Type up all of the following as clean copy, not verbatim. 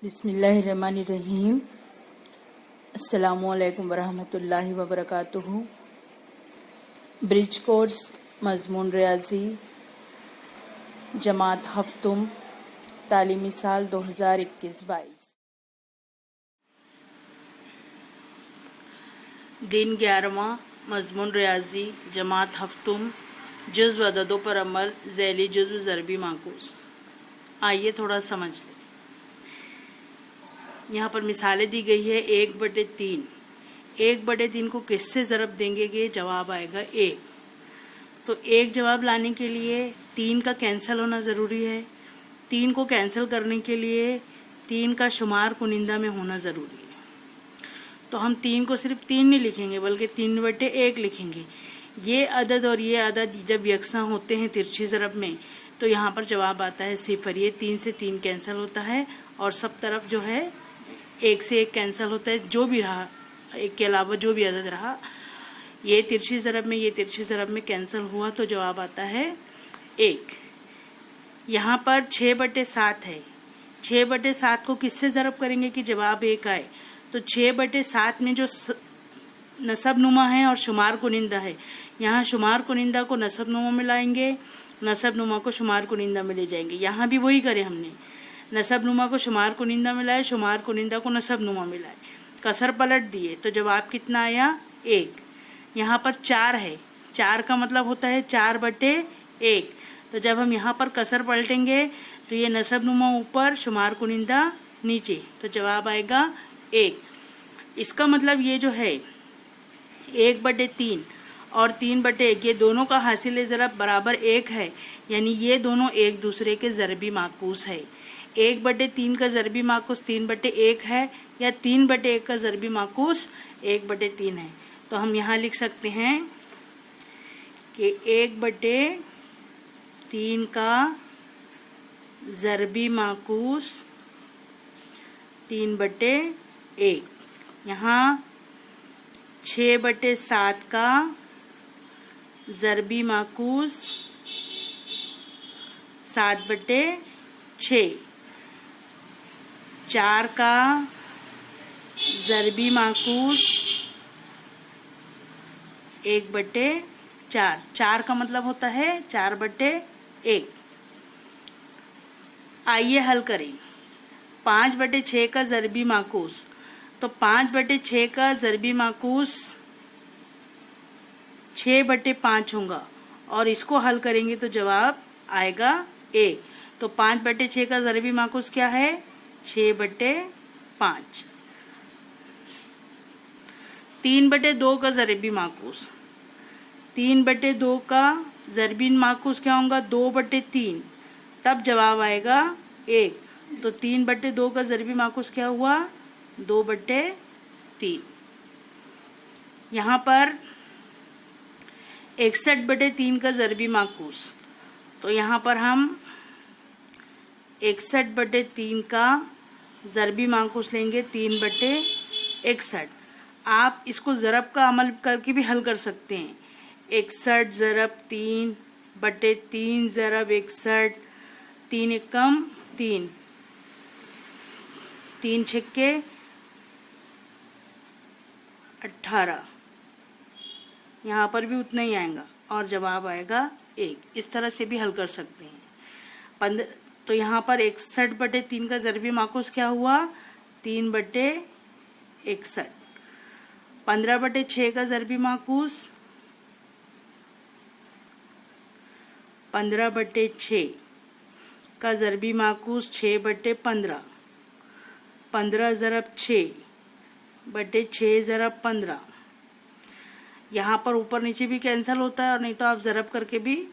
बिस्मिल्लाहिर्रहमानिर्रहीम। अस्सलामुअलैकुम वरहमतुल्लाहि वबरकातुहू। ब्रिज कोर्स मजमून रियाजी जमात हफ्तुम तालीमी साल 2021-22। दिन 11वां मजमून रियाजी जमात हफ्तुम जुज़्व अददों पर अमल ज़ैली जुज़्व ज़रबी माकूस। आइए थोड़ा समझ लें। यहाँ पर मिसालें दी गई है 1/3। 1/3 को किससे ज़रब देंगे कि जवाब आएगा 1। तो 1 जवाब लाने के लिए 3 का कैंसिल होना ज़रूरी है। 3 को कैंसिल करने के लिए 3 का शुमार कुनिंदा में होना ज़रूरी है। तो हम 3 को सिर्फ 3 नहीं लिखेंगे बल्कि 3/1 लिखेंगे। ये अदद और ये अदद जब यकसा होते हैं तिरछी ज़रब में तो यहाँ पर जवाब आता है 0। ये 3 से 3 कैंसिल होता है और सब तरफ जो है 1 से 1 कैंसिल होता है। जो भी रहा 1 के अलावा जो भी अदद रहा ये तिरछी ज़रब में ये तिरछी ज़रब में कैंसिल हुआ तो जवाब आता है 1। यहाँ पर 6/7 है। 6/7 को किससे ज़रब करेंगे कि जवाब 1 आए। तो 6/7 में जो नसब नुमा है और शुमार कुनिंदा है, यहाँ शुमार कुनिंदा को नसब नुमा में लाएंगे, नसब नुमा को शुमार कुनिंदा में ले जाएंगे। यहाँ भी वही करें हमने, नसब नुमा को शुमार कुनिंदा में लाए, शुमार कुनिंदा को नसब नुमा में लाए, कसर पलट दिए तो जवाब कितना आया 1। यहाँ पर 4 है। 4 का मतलब होता है 4/1। तो जब हम यहाँ पर कसर पलटेंगे तो ये नसब नुमा ऊपर शुमार कुनिंदा नीचे तो जवाब आएगा 1। इसका मतलब ये जो है 1/3 और 3/1 ये दोनों का हासिल ज़रब बराबर 1 है, यानी ये दोनों एक दूसरे के ज़रबी माकूस है। 1/3 का ज़रबी माकूस 3/1 है या 3/1 का ज़रबी माकूस 1/3 है। तो हम यहाँ लिख सकते हैं कि 1/3 का ज़रबी माकूस 3/1। यहाँ 6/7 का ज़रबी माकूस 7/6। 4 का ज़रबी माकूस 1/4। 4 का मतलब होता है 4/1। आइए हल करें। 5/6 का ज़रबी माकूस, तो 5/6 का ज़रबी माकूस 6/5 होगा और इसको हल करेंगे तो जवाब आएगा 1। तो 5/6 का ज़रबी माकूस क्या है 6/5। 3/2 का ज़रबी माकूस, 3/2 का ज़रबी माकूस क्या होगा 2/3 तब जवाब आएगा 1। तो 3/2 का ज़रबी माकूस क्या हुआ 2/3। यहाँ पर 61/3 का ज़रबी माकूस, तो यहाँ पर हम 61/3 का ज़रबी माकूस लेंगे 3/61। आप इसको ज़रब का अमल करके भी हल कर सकते हैं। 61 ज़रब 3/3 ज़रब 61, 3 एकम 3, 3 छक्के 18। यहाँ पर भी उतना ही आएगा और जवाब आएगा 1। इस तरह से भी हल कर सकते हैं। तो यहाँ पर 61/3 का ज़रबी माकूस क्या हुआ 3/61। 15/6 का ज़रबी माकूस 15/6 का ज़रबी माकूस 6/15। 15 ज़रब 6/6 ज़रब 15। यहाँ पर ऊपर नीचे भी कैंसिल होता है और नहीं तो आप ज़रब करके भी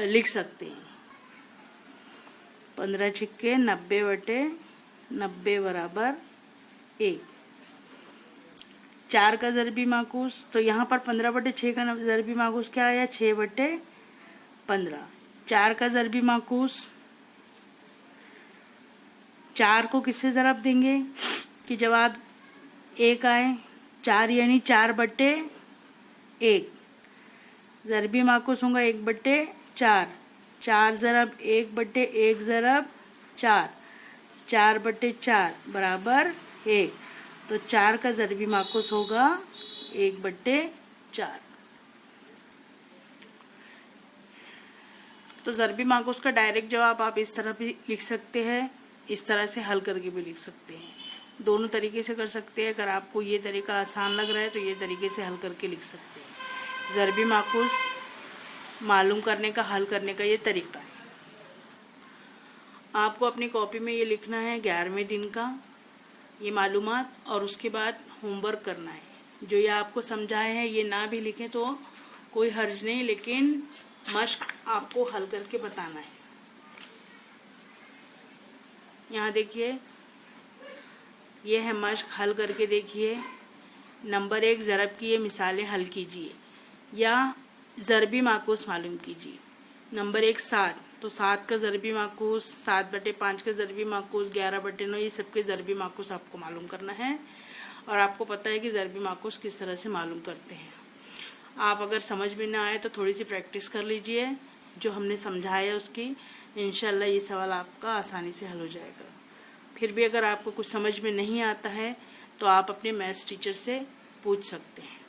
लिख सकते हैं। 15 छक्के 90/90 बराबर 1। 4 का ज़रबी माकूस, तो यहाँ पर 15/6 का ज़रबी माकूस क्या आया 6/15। 4 का ज़रबी माकूस, 4 को किससे ज़रब देंगे कि जवाब 1 आए। 4 यानी 4/1। ज़रबी माकूस होगा 1/4। 4 ज़रब 1/1 ज़रब 4, 4/4 बराबर 1। तो 4 का ज़रबी माकूस होगा 1/4। तो ज़रबी माकूस का डायरेक्ट जवाब आप इस तरह भी लिख सकते हैं, इस तरह से हल करके भी लिख सकते हैं। दोनों तरीके से कर सकते हैं। अगर आपको ये तरीका आसान लग रहा है तो ये तरीके से हल करके लिख सकते हैं। ज़रबी माकूस मालूम करने का, हल करने का ये तरीका है। आपको अपनी कॉपी में ये लिखना है 11वें दिन का ये मालूमात, और उसके बाद होमवर्क करना है। जो ये आपको समझाए हैं ये ना भी लिखें तो कोई हर्ज नहीं, लेकिन मश्क आपको हल करके बताना है। यहाँ देखिए, ये है मश्क, हल करके देखिए। नंबर 1, ज़रब की ये मिसालें हल कीजिए या ज़रबी माकूस मालूम कीजिए। नंबर 1 7, तो 7 का ज़रबी माकूस, 7/5 का ज़रबी माकूस, 11/9, ये सबके ज़रबी माकूस आपको मालूम करना है। और आपको पता है कि ज़रबी माकूस किस तरह से मालूम करते हैं। आप अगर समझ में ना आए तो थोड़ी सी प्रैक्टिस कर लीजिए जो हमने समझाया उसकी। इंशाल्लाह ये सवाल आपका आसानी से हल हो जाएगा। फिर भी अगर आपको कुछ समझ में नहीं आता है तो आप अपने मैथ्स टीचर से पूछ सकते हैं।